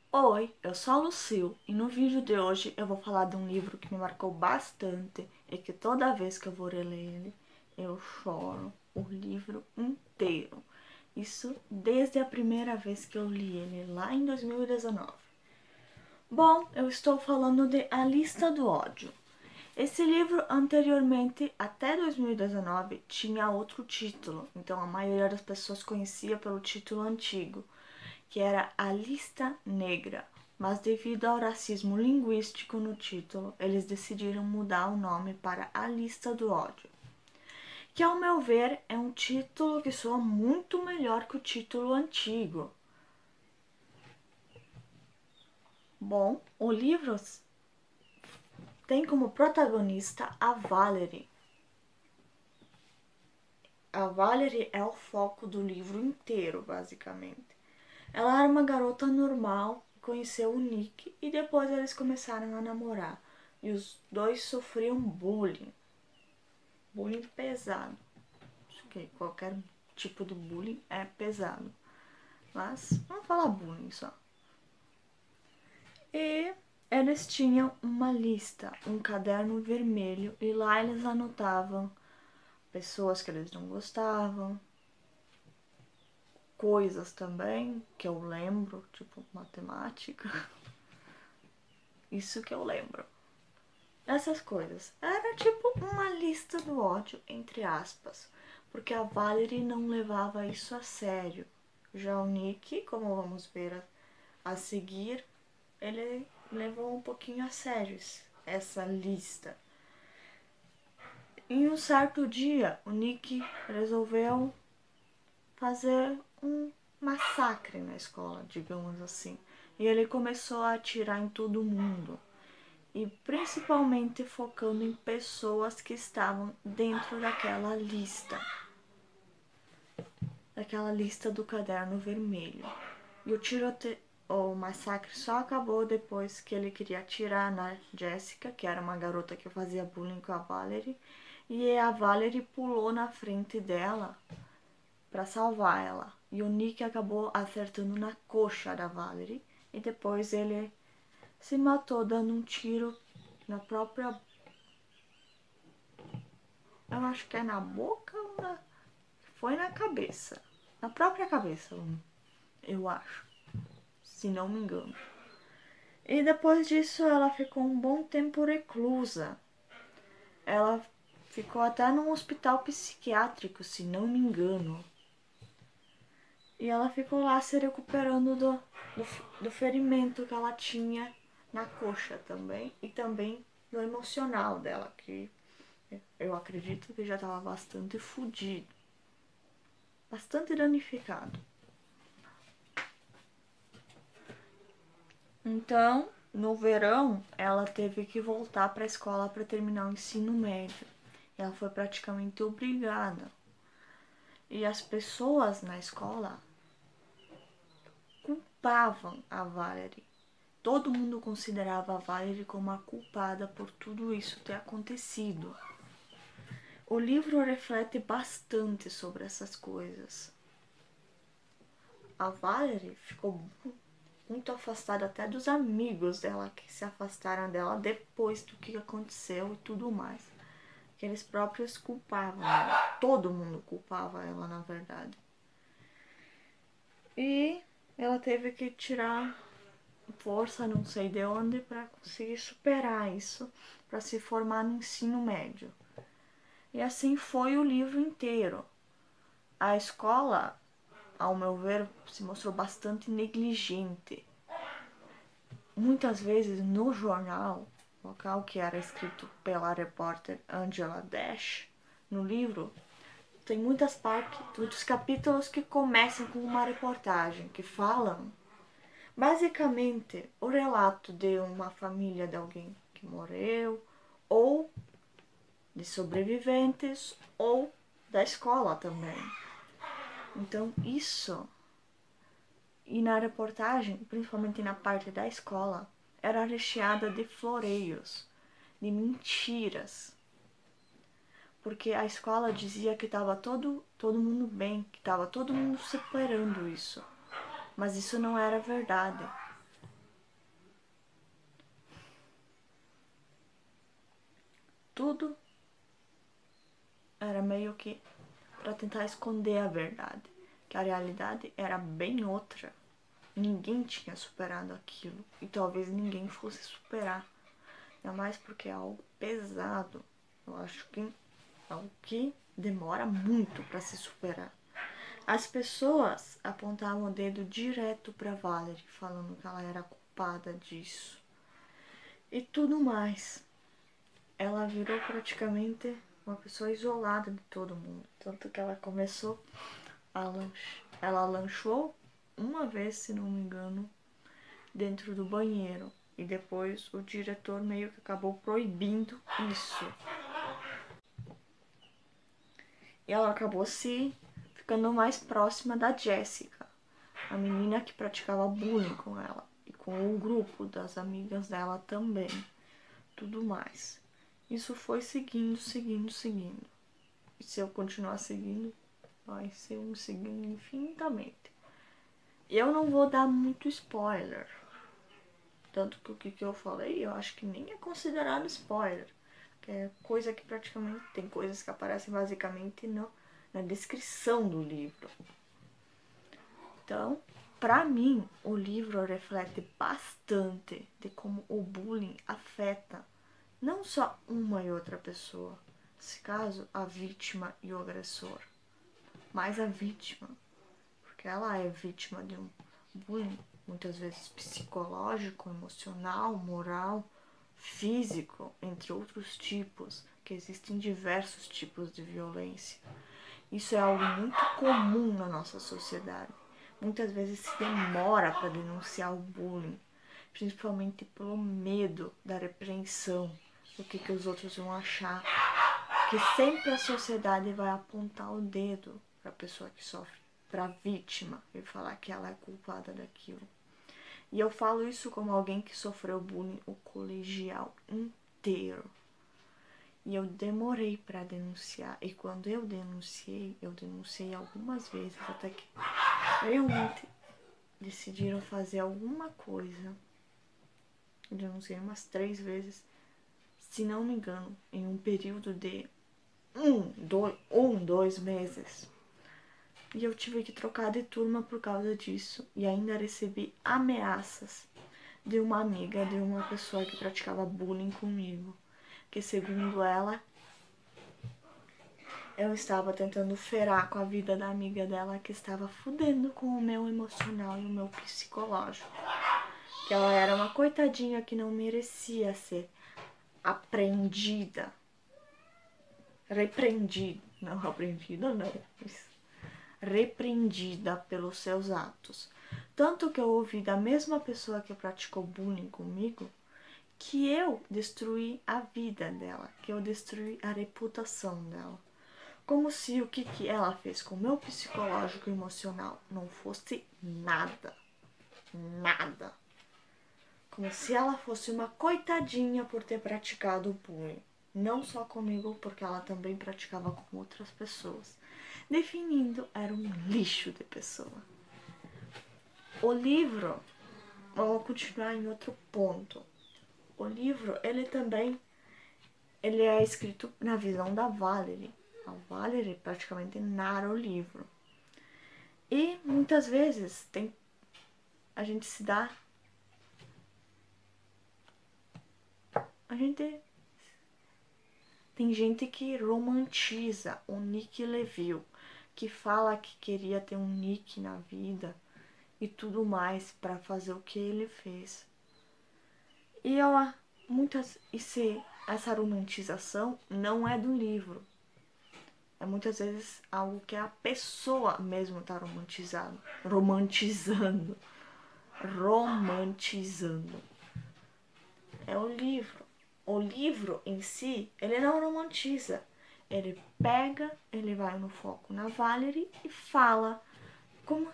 Oi, eu sou a Lucil e no vídeo de hoje eu vou falar de um livro que me marcou bastante e que toda vez que eu vou reler ele, eu choro o livro inteiro. Isso desde a primeira vez que eu li ele, lá em 2019. Bom, eu estou falando de A Lista do Ódio. Esse livro, anteriormente, até 2019, tinha outro título, então a maioria das pessoas conhecia pelo título antigo, que era A Lista Negra, mas devido ao racismo linguístico no título, eles decidiram mudar o nome para A Lista do Ódio, que ao meu ver é um título que soa muito melhor que o título antigo. Bom, o livro tem como protagonista a Valerie. A Valerie é o foco do livro inteiro, basicamente. Ela era uma garota normal, conheceu o Nick e depois eles começaram a namorar. E os dois sofriam bullying. Bullying pesado. Acho que qualquer tipo de bullying é pesado. Mas vamos falar bullying só. E eles tinham uma lista, um caderno vermelho, e lá eles anotavam pessoas que eles não gostavam, coisas também que eu lembro, tipo matemática. Isso que eu lembro. Essas coisas. Era tipo uma lista do ódio, entre aspas, porque a Valerie não levava isso a sério. Já o Nick, como vamos ver a seguir, ele levou um pouquinho a sério essa lista. Em um certo dia, o Nick resolveu fazer um massacre na escola, digamos assim. E ele começou a atirar em todo mundo. E principalmente focando em pessoas que estavam dentro daquela lista do caderno vermelho. E o massacre só acabou depois que ele queria atirar na Jessica, que era uma garota que fazia bullying com a Valerie, e a Valerie pulou na frente dela para salvar ela. E o Nick acabou acertando na coxa da Valerie e depois ele se matou dando um tiro na própria. Eu acho que é na boca ou na. Foi na cabeça. Na própria cabeça, eu acho. Se não me engano. E depois disso ela ficou um bom tempo reclusa. Ela ficou até num hospital psiquiátrico, se não me engano. E ela ficou lá se recuperando do ferimento que ela tinha na coxa também. E também do emocional dela, que eu acredito que já estava bastante fodido. Bastante danificado. Então, no verão, ela teve que voltar para a escola para terminar o ensino médio. Ela foi praticamente obrigada. E as pessoas na escola culpavam a Valerie. Todo mundo considerava a Valerie como a culpada por tudo isso ter acontecido. O livro reflete bastante sobre essas coisas. A Valerie ficou muito afastada até dos amigos dela, que se afastaram dela depois do que aconteceu e tudo mais. Que eles próprios culpavam ela. Todo mundo culpava ela, na verdade. E ela teve que tirar força, não sei de onde, para conseguir superar isso, para se formar no ensino médio. E assim foi o livro inteiro. A escola, ao meu ver, se mostrou bastante negligente. Muitas vezes no jornal, local que era escrito pela repórter Angela Dash, no livro, tem muitos capítulos que começam com uma reportagem que falam basicamente o relato de uma família de alguém que morreu, ou de sobreviventes, ou da escola também. Então isso, e na reportagem, principalmente na parte da escola, era recheada de floreios, de mentiras. Porque a escola dizia que estava todo mundo bem, que estava todo mundo superando isso. Mas isso não era verdade. tudo era meio que para tentar esconder a verdade, que a realidade era bem outra. Ninguém tinha superado aquilo e talvez ninguém fosse superar. Ainda mais porque é algo pesado. Eu acho que é algo que demora muito para se superar. As pessoas apontavam o dedo direto para Valerie, falando que ela era culpada disso. E tudo mais. Ela virou praticamente uma pessoa isolada de todo mundo. Tanto que ela começou ela lanchou uma vez, se não me engano, dentro do banheiro. E depois o diretor meio que acabou proibindo isso. E ela acabou ficando mais próxima da Jessica, a menina que praticava bullying com ela. E com o grupo das amigas dela também. Tudo mais. Isso foi seguindo. E se eu continuar seguindo, vai ser seguindo infinitamente. Eu não vou dar muito spoiler. Tanto que o que eu falei, eu acho que nem é considerado spoiler. Que é coisa que praticamente tem coisas que aparecem basicamente na descrição do livro. Então, pra mim, o livro reflete bastante de como o bullying afeta não só uma e outra pessoa, nesse caso, a vítima e o agressor, mas a vítima, porque ela é vítima de um bullying, muitas vezes psicológico, emocional, moral, físico, entre outros tipos, que existem diversos tipos de violência. Isso é algo muito comum na nossa sociedade. Muitas vezes se demora para denunciar o bullying, principalmente pelo medo da repreensão, do que os outros vão achar. Que sempre a sociedade vai apontar o dedo para a pessoa que sofre, para a vítima, e falar que ela é culpada daquilo. E eu falo isso como alguém que sofreu bullying o colegial inteiro. E eu demorei para denunciar. E quando eu denunciei algumas vezes, até que realmente decidiram fazer alguma coisa. Eu denunciei umas 3 vezes, se não me engano, em um período de 2 meses. E eu tive que trocar de turma por causa disso. E ainda recebi ameaças de uma amiga, de uma pessoa que praticava bullying comigo. Que segundo ela, eu estava tentando ferar com a vida da amiga dela, que estava fudendo com o meu emocional e o meu psicológico. Que ela era uma coitadinha que não merecia ser repreendida pelos seus atos. Tanto que eu ouvi da mesma pessoa que praticou bullying comigo que eu destruí a vida dela, que eu destruí a reputação dela. Como se o que ela fez com o meu psicológico e emocional não fosse nada. Nada. Como se ela fosse uma coitadinha por ter praticado bullying. Não só comigo, porque ela também praticava com outras pessoas. Definindo, era um lixo de pessoa. O livro, vamos continuar em outro ponto. O livro, ele é escrito na visão da Valerie. A Valerie praticamente narra o livro. E muitas vezes a gente tem gente que romantiza o Nick Leville, que fala que queria ter um Nick na vida e tudo mais para fazer o que ele fez. E essa romantização não é do livro. É muitas vezes algo que a pessoa mesmo está romantizando. É o livro. O livro em si, ele não romantiza. Ele ele vai no foco na Valerie e fala como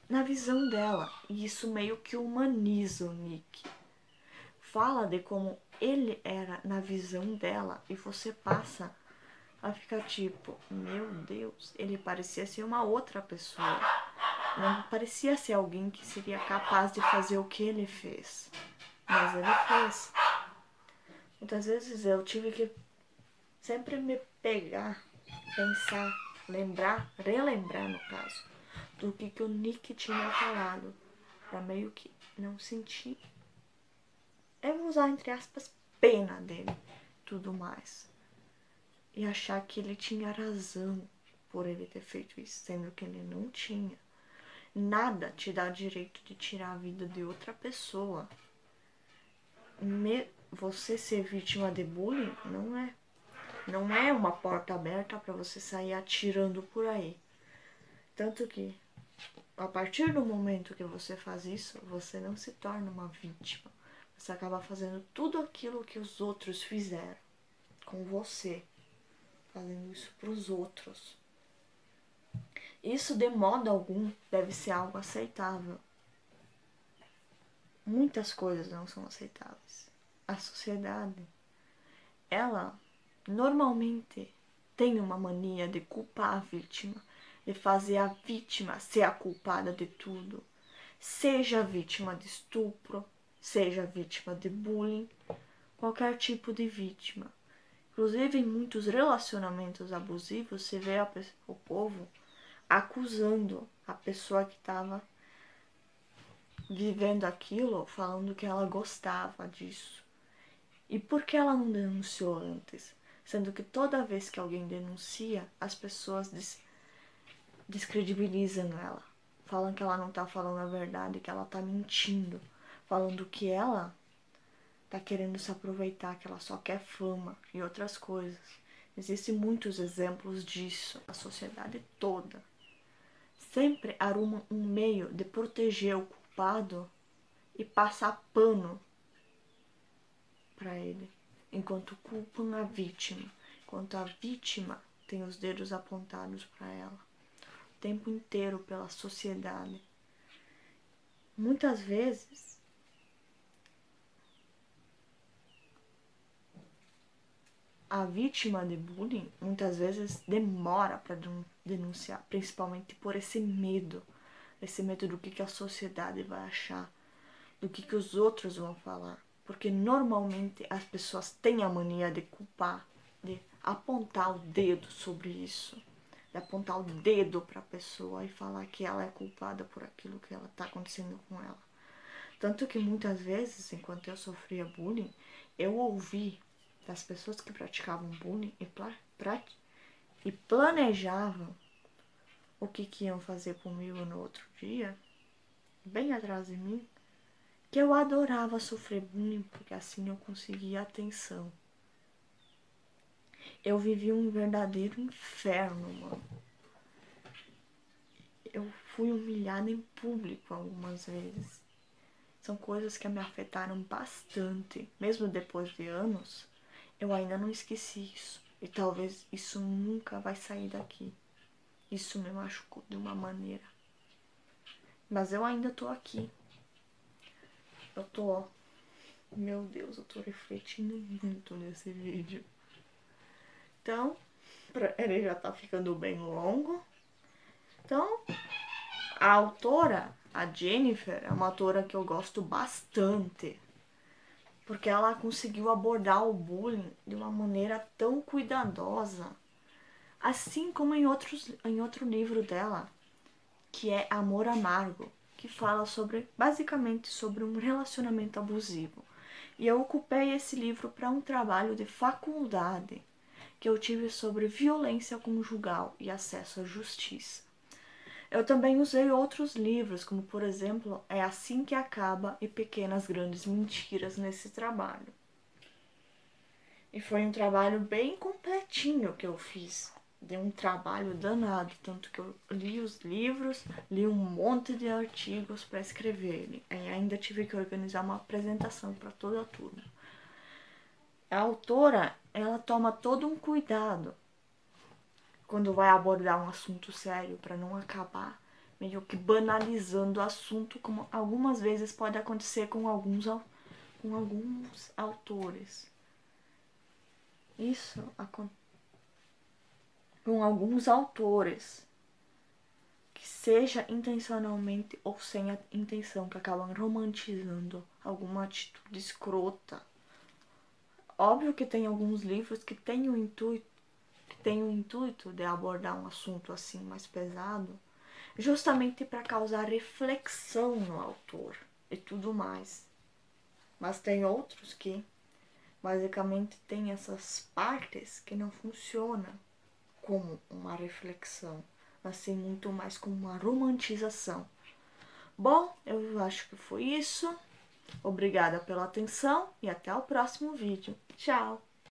na visão dela. E isso meio que humaniza o Nick. Fala de como ele era na visão dela e você passa a ficar tipo, meu Deus, ele parecia ser uma outra pessoa. Não parecia ser alguém que seria capaz de fazer o que ele fez. Mas ele fez. Muitas vezes eu tive que sempre me pegar, pensar, lembrar, relembrar no caso, do que o Nick tinha falado, pra meio que não sentir, eu vou usar entre aspas, pena dele, tudo mais. E achar que ele tinha razão por ele ter feito isso, sendo que ele não tinha. Nada te dá direito de tirar a vida de outra pessoa. Você ser vítima de bullying não é uma porta aberta para você sair atirando por aí. Tanto que, a partir do momento que você faz isso, você não se torna uma vítima. Você acaba fazendo tudo aquilo que os outros fizeram com você. Fazendo isso para os outros. Isso, de modo algum, deve ser algo aceitável. Muitas coisas não são aceitáveis. A sociedade, ela normalmente tem uma mania de culpar a vítima, de fazer a vítima ser a culpada de tudo. Seja vítima de estupro, seja vítima de bullying, qualquer tipo de vítima. Inclusive, em muitos relacionamentos abusivos, você vê o povo acusando a pessoa que estava vivendo aquilo, falando que ela gostava disso. E por que ela não denunciou antes? Sendo que toda vez que alguém denuncia, as pessoas descredibilizam ela. Falam que ela não tá falando a verdade, que ela tá mentindo. Falando que ela tá querendo se aproveitar, que ela só quer fama e outras coisas. Existem muitos exemplos disso, a sociedade toda. Sempre arruma um meio de proteger o culpado e passar pano para ele, enquanto culpam a vítima, enquanto a vítima tem os dedos apontados para ela, o tempo inteiro pela sociedade. Muitas vezes, a vítima de bullying, muitas vezes demora para denunciar, principalmente por esse medo do que a sociedade vai achar, do que os outros vão falar. Porque normalmente as pessoas têm a mania de culpar, de apontar o dedo sobre isso, de apontar o dedo para a pessoa e falar que ela é culpada por aquilo que ela está acontecendo com ela. Tanto que muitas vezes, enquanto eu sofria bullying, eu ouvi das pessoas que praticavam bullying e planejavam o que iam fazer comigo no outro dia, bem atrás de mim, que eu adorava sofrer bullying, porque assim eu conseguia atenção. Eu vivi um verdadeiro inferno, mano. Eu fui humilhada em público algumas vezes. São coisas que me afetaram bastante. Mesmo depois de anos, eu ainda não esqueci isso. E talvez isso nunca vai sair daqui. Isso me machucou de uma maneira. Mas eu ainda tô aqui. Eu tô... Meu Deus, eu tô refletindo muito nesse vídeo. Então, ele já tá ficando bem longo. Então, a autora, a Jennifer, é uma autora que eu gosto bastante. Porque ela conseguiu abordar o bullying de uma maneira tão cuidadosa. Assim como em outro livro dela, que é Amor Amargo, que fala basicamente sobre um relacionamento abusivo. E eu ocupei esse livro para um trabalho de faculdade que eu tive sobre violência conjugal e acesso à justiça. Eu também usei outros livros, como por exemplo, É Assim que Acaba e Pequenas Grandes Mentiras nesse trabalho. E foi um trabalho bem completinho que eu fiz. Deu um trabalho danado, tanto que eu li os livros, li um monte de artigos para escrever. E ainda tive que organizar uma apresentação para toda a turma. A autora, ela toma todo um cuidado quando vai abordar um assunto sério, para não acabar meio que banalizando o assunto, como algumas vezes pode acontecer com alguns autores. Isso acontece com alguns autores, que seja intencionalmente ou sem a intenção, que acabam romantizando alguma atitude escrota, Óbvio que tem alguns livros que têm o intuito de abordar um assunto assim mais pesado, justamente para causar reflexão no autor e tudo mais. Mas tem outros que basicamente tem essas partes que não funcionam como uma reflexão, assim muito mais como uma romantização. Bom, eu acho que foi isso. Obrigada pela atenção e até o próximo vídeo. Tchau!